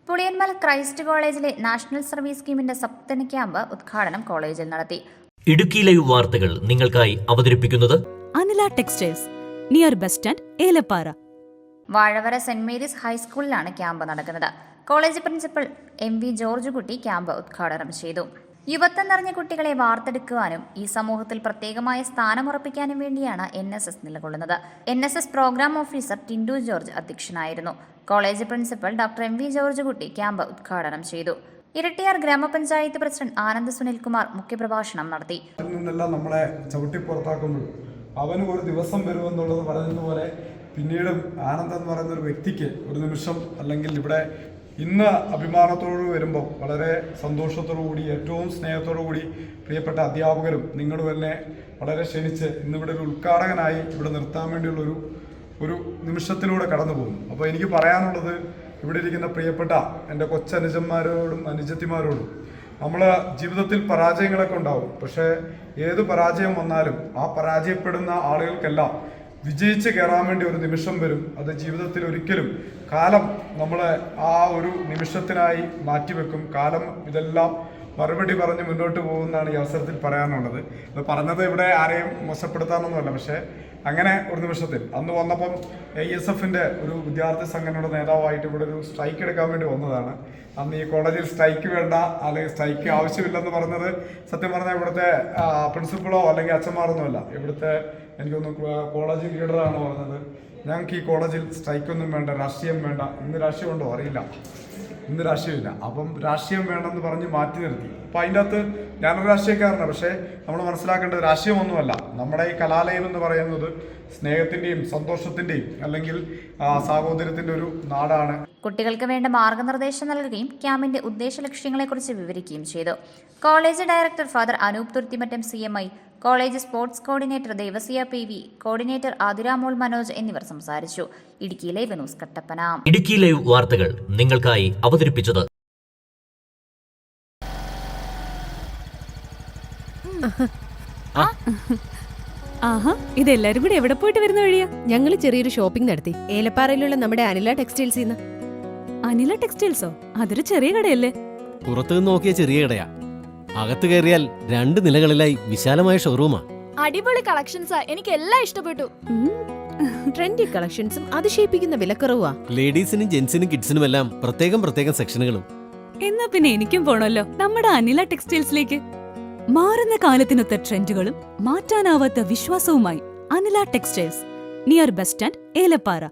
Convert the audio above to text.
Puliyanmala Christ കോളേജിലെ national service സ്കീമിന്റെ സപ്തന ക്യാമ്പ് ഉദ്ഘാടനം കോളേജിൽ നടത്തി. ഇടുക്കി ലൈവ് വാർത്തകൾ നിങ്ങൾക്കായി അവതരിപ്പിക്കുന്നത് Anila textiles, near bus stand, Elappara. Vazhavara saint Mary's ഹൈസ്കൂളിലാണ് ക്യാമ്പ് നടക്കുന്നത്. College principal MV George Kutty camp ഉദ്ഘാടനം ചെയ്തു. യുവത്വം നിറഞ്ഞ കുട്ടികളെ വാർത്തെടുക്കുവാനും ഈ സമൂഹത്തിൽ പ്രത്യേകമായ സ്ഥാനമുറപ്പിക്കാനും വേണ്ടിയാണ് NSS നിലകൊള്ളുന്നത്. NSS programme officer Tindu George അധ്യക്ഷനായിരുന്നു. College principal doctor MV George Kutty camp ഉദ്ഘാടനം ചെയ്തു. ഇരട്ടിയാർ ഗ്രാമപഞ്ചായത്ത് പ്രസിഡന്റ് ആനന്ദ് സുനിൽകുമാർ മുഖ്യപ്രഭാഷണം നടത്തി. നമ്മളെ ചവിട്ടി പുറത്താക്കുമ്പോൾ അവന് ഒരു ദിവസം വരുമെന്നുള്ളത് പറഞ്ഞതുപോലെ പിന്നീട് ആനന്ദ് എന്ന് പറയുന്ന ഒരു വ്യക്തിക്ക് ഒരു നിമിഷം അല്ലെങ്കിൽ ഇവിടെ ഇന്ന് അഭിമാനത്തോട് വരുമ്പോൾ വളരെ സന്തോഷത്തോടു കൂടി ഏറ്റവും സ്നേഹത്തോടു കൂടി പ്രിയപ്പെട്ട അധ്യാപകരും നിങ്ങളും എന്നെ വളരെ ക്ഷണിച്ച് ഇന്നിവിടെ ഒരു ഉദ്ഘാടകനായി ഇവിടെ നിർത്താൻ വേണ്ടിയുള്ളൊരു നിമിഷത്തിലൂടെ കടന്നു പോകുന്നു. അപ്പോൾ എനിക്ക് പറയാനുള്ളത് ഇവിടെ ഇരിക്കുന്ന പ്രിയപ്പെട്ട എൻ്റെ കൊച്ചനുജന്മാരോടും അനുജത്തിമാരോടും നമ്മൾ ജീവിതത്തിൽ പരാജയങ്ങളൊക്കെ ഉണ്ടാവും. പക്ഷേ ഏത് പരാജയം വന്നാലും ആ പരാജയപ്പെടുന്ന ആളുകൾക്കെല്ലാം വിജയിച്ച് കയറാൻ വേണ്ടി ഒരു നിമിഷം വരും. അത് ജീവിതത്തിൽ ഒരിക്കലും കാലം നമ്മളെ ആ ഒരു നിമിഷത്തിനായി മാറ്റിവെക്കും. കാലം ഇതെല്ലാം മറുപടി പറഞ്ഞ് മുന്നോട്ട് പോകുന്നതാണ് ഈ അവസരത്തിൽ പറയാനുള്ളത്. ഇത് പറഞ്ഞത് ഇവിടെ ആരെയും മോശപ്പെടുത്താനൊന്നുമല്ല, പക്ഷേ അങ്ങനെ ഒരു നിമിഷത്തിൽ അന്ന് വന്നപ്പം ASFന്റെ ഒരു വിദ്യാർത്ഥി സംഘടനയുടെ നേതാവായിട്ട് ഇവിടെ ഒരു സ്ട്രൈക്ക് എടുക്കാൻ വേണ്ടി വന്നതാണ്. അന്ന് ഈ കോളേജിൽ സ്ട്രൈക്ക് വേണ്ട അല്ലെങ്കിൽ സ്ട്രൈക്ക് ആവശ്യമില്ലെന്ന് പറഞ്ഞത് സത്യം പറഞ്ഞാൽ ഇവിടുത്തെ പ്രിൻസിപ്പളോ അല്ലെങ്കിൽ അച്ഛന്മാരൊന്നുമല്ല, ഇവിടുത്തെ എനിക്കൊന്ന് കോളേജ് ലീഡറാണ് പറഞ്ഞത്. ഞങ്ങൾക്ക് ഈ കോളേജിൽ സ്ട്രൈക്കൊന്നും വേണ്ട, രാഷ്ട്രീയം വേണ്ട. ഇന്ന് രാഷ്ട്രീയമുണ്ടോ അറിയില്ല, ഇന്ന് രാഷ്ട്രീയമില്ല. അപ്പം രാഷ്ട്രീയം വേണമെന്ന് പറഞ്ഞ് മാറ്റി നിർത്തി. അപ്പം അതിൻ്റെ അകത്ത് ഞാനൊരു രാഷ്ട്രീയക്കാരനാണ്, പക്ഷേ നമ്മൾ മനസ്സിലാക്കേണ്ടത് രാഷ്ട്രീയമൊന്നുമല്ല. നമ്മുടെ ഈ കലാലയം എന്ന് പറയുന്നത് സ്നേഹത്തിൻ്റെയും സന്തോഷത്തിൻ്റെയും അല്ലെങ്കിൽ സാഹോദര്യത്തിൻ്റെ ഒരു നാടാണ്. കുട്ടികൾക്ക് വേണ്ട മാർഗനിർദ്ദേശം നൽകുകയും ക്യാമ്പിന്റെ ഉദ്ദേശ ലക്ഷ്യങ്ങളെക്കുറിച്ച് വിവരിക്കുകയും ചെയ്തു. College director father Anoop Thuruthimattam CMI, college sports coordinator Devasia PV, coordinator Athiramol Manoj എന്നിവർ സംസാരിച്ചു. Idukki live news Kattappana. Idukki live വാർത്തകൾ നിങ്ങൾക്കായി അവതരിപ്പിച്ചത് ആഹാ, ഇതെല്ലാരും കൂടി എവിടെ പോയിട്ട് വരുന്ന വഴിയാ? ഞങ്ങള് ചെറിയൊരു ഷോപ്പിംഗ് നടത്തി ഏലപ്പാറയിലുള്ള നമ്മുടെ അനില ടെക്സ്റ്റൈൽസിൽ നിന്ന്. അനില ടെക്സ്റ്റൈൽസോ? അതൊരു ചെറിയ കടയല്ലേ? പുറത്തുനിന്ന് നോക്കിയ ചെറിയ കടയാ, അകത്ത് കയറിയാൽ 2 നിലകളിലായി വിശാലമായ ഷോറൂമാ. അടിപൊളി കളക്ഷൻസാ, എനിക്ക് എല്ലാം ഇഷ്ടപ്പെട്ടു. ട്രെൻഡി കളക്ഷൻസും അതിശയിപ്പിക്കുന്ന വിലക്കുറവാ. ലേഡീസിനും ജെന്റ്സിനും കിഡ്സിനുമെല്ലാം പ്രത്യേകം സെക്ഷനുകളും. എന്നാ പിന്നെ എനിക്കും പോണല്ലോ നമ്മുടെ അനില ടെക്സ്റ്റൈൽസിലേക്ക്. മാറുന്ന കാലത്തിനൊത്ത ട്രെൻഡുകളും മാറ്റാനാവാത്ത വിശ്വാസവുമായി Anila textiles, near bus stand, Elappara.